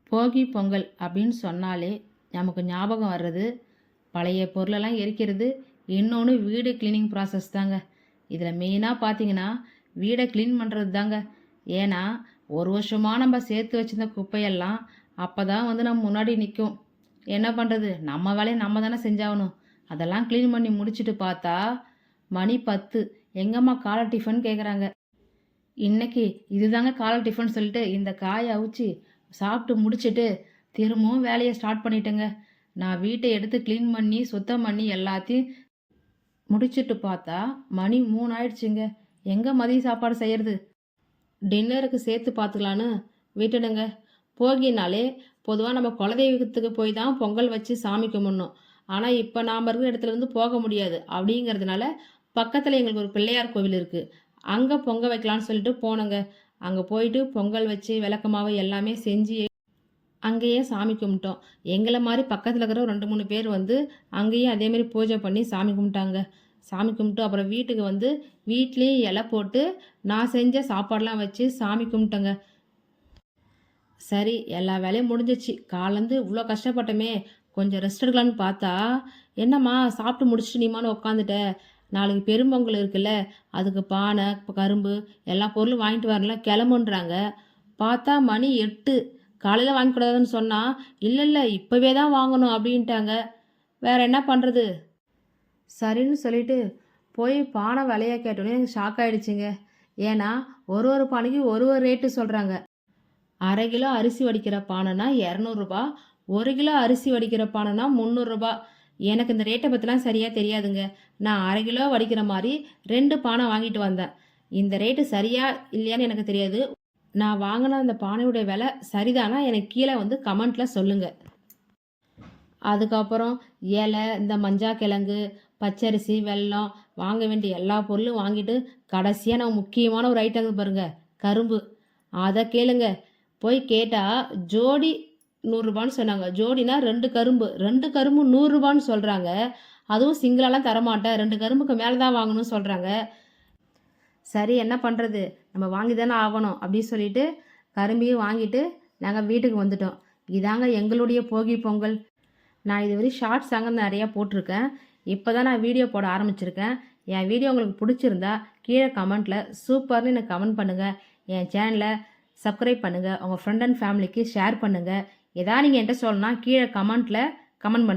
போகி பொங்கல் அப்படின்னு சொன்னாலே நமக்கு ஞாபகம் வர்றது பழைய பொருளெல்லாம் எரிக்கிறது, இன்னொன்று வீடு கிளீனிங் ப்ராசஸ் தாங்க. இதில் மெயினாக பார்த்தீங்கன்னா வீடை க்ளீன் பண்ணுறது தாங்க. ஏன்னா ஒரு வருஷமாக நம்ம சேர்த்து வச்சிருந்த குப்பையெல்லாம் அப்போ தான் வந்து நம்ம முன்னாடி நிற்கும். என்ன பண்ணுறது, நம்ம வேலையை நம்ம தானே செஞ்சாகணும். அதெல்லாம் க்ளீன் பண்ணி முடிச்சுட்டு பார்த்தா மணி 10. எங்கம்மா காலை டிஃபன் கேட்குறாங்க. இன்னைக்கு இதுதாங்க காலை டிஃபன் சொல்லிட்டு இந்த காயை அவிச்சு சாப்பிட்டு முடிச்சுட்டு திரும்பவும் வேலையை ஸ்டார்ட் பண்ணிட்டேங்க. நான் வீட்டை எடுத்து க்ளீன் பண்ணி சுத்தம் பண்ணி எல்லாத்தையும் முடிச்சுட்டு பார்த்தா மணி 3 ஆயிடுச்சுங்க. எங்கே மதிய சாப்பாடு செய்கிறது, டின்னருக்கு சேர்த்து பார்த்துக்கலான்னு விட்டுடுங்க. போகினாலே பொதுவாக நம்ம குலதெய்வத்துக்கு போய் தான் பொங்கல் வச்சு சாமி கும்பிடணும். ஆனால் இப்போ நாம் இருக்கிற இடத்துல இருந்து போக முடியாது. அப்படிங்கிறதுனால பக்கத்தில் எங்களுக்கு ஒரு பிள்ளையார் கோவில் இருக்குது, அங்கே பொங்க வைக்கலான்னு சொல்லிட்டு போனோங்க. அங்கே போயிட்டு பொங்கல் வச்சு விளக்கமாவை எல்லாமே செஞ்சு அங்கேயே சாமி கும்பிட்டோம். எங்களை மாதிரி பக்கத்தில் இருக்கிற 2-3 பேர் வந்து அங்கேயும் அதேமாரி பூஜை பண்ணி சாமி கும்பிட்டாங்க. சாமி கும்பிட்டு அப்புறம் வீட்டுக்கு வந்து வீட்லேயும் இலை போட்டு நான் செஞ்ச சாப்பாடெலாம் வச்சு சாமி கும்பிட்டேங்க. சரி, எல்லா வேலையும் முடிஞ்சிச்சு. காலேருந்து இவ்வளோ கஷ்டப்பட்டோமே, கொஞ்சம் ரெஸ்ட் எடுக்கலான்னு பார்த்தா, என்னம்மா சாப்பிட்டு முடிச்சுட்டு நீமான்னு உட்காந்துட்ட, நாளைக்கு பெரும்பொங்கல் இருக்குல்ல, அதுக்கு பானை கரும்பு எல்லா பொருளும் வாங்கிட்டு வரல கிளம்புன்றாங்க. பார்த்தா மணி 8. காலையில் வாங்கிக்கூடாதுன்னு சொன்னால் இல்லை இப்போவே தான் வாங்கணும் அப்படின்ட்டாங்க. வேற என்ன பண்ணுறது. சரின்னு சொல்லிட்டு போய் பானை விலையை கேட்டோன்னே எனக்கு ஷாக் ஆகிடுச்சிங்க. ஏன்னா ஒரு பானைக்கு ஒரு ரேட்டு சொல்கிறாங்க. 1/2 கிலோ அரிசி வடிக்கிற பானைனா 200 ரூபா, 1 கிலோ அரிசி வடிக்கிற பானைனா 300 ரூபா. எனக்கு இந்த ரேட்டை பற்றிலாம் சரியாக தெரியாதுங்க. நான் 1/2 கிலோ வடிக்கிற மாதிரி 2 பானை வாங்கிட்டு வந்தேன். இந்த ரேட்டு சரியா இல்லையான்னு எனக்கு தெரியாது. நான் வாங்கின அந்த பானையுடைய விலை சரிதானா எனக்கு கீழே வந்து கமெண்ட்டில் சொல்லுங்கள். அதுக்கப்புறம் இலை, இந்த மஞ்சாக்கிழங்கு, பச்சரிசி, வெல்லம், வாங்க வேண்டிய எல்லா பொருளும் வாங்கிட்டு கடைசியாக நான் முக்கியமான ஒரு ஐட்டம் பாருங்கள், கரும்பு. அதை கேளுங்க. போய் கேட்டால் ஜோடி 100 ரூபான்னு சொன்னாங்க. ஜோடினா 2 கரும்பு 100 ரூபான்னு சொல்கிறாங்க. அதுவும் சிங்கிளாலாம் தரமாட்டேன், 2 கரும்புக்கு மேலே தான் வாங்கணும்னு சொல்கிறாங்க. சரி, என்ன பண்ணுறது, நம்ம வாங்கி தானே ஆகணும் அப்படின்னு சொல்லிட்டு கரும்பையும் வாங்கிட்டு நாங்கள் வீட்டுக்கு வந்துட்டோம். இதாங்க எங்களுடைய போகி பொங்கல். நான் இதுவரை ஷார்ட்ஸ் தாங்க நிறையா போட்டிருக்கேன். இப்போ தான் நான் வீடியோ போட ஆரம்பிச்சிருக்கேன். என் வீடியோ உங்களுக்கு பிடிச்சிருந்தா கீழே கமெண்ட்டில் சூப்பர்னு எனக்கு கமெண்ட் பண்ணுங்கள். என் சேனலை சப்ஸ்கிரைப் பண்ணுங்கள். உங்கள் ஃப்ரெண்ட் அண்ட் ஃபேமிலிக்கு ஷேர் பண்ணுங்கள். எதாவது நீங்கள் என்கிட்ட சொல்லணும்னா கீழே கமெண்ட்டில் கமெண்ட் பண்ணுங்கள்.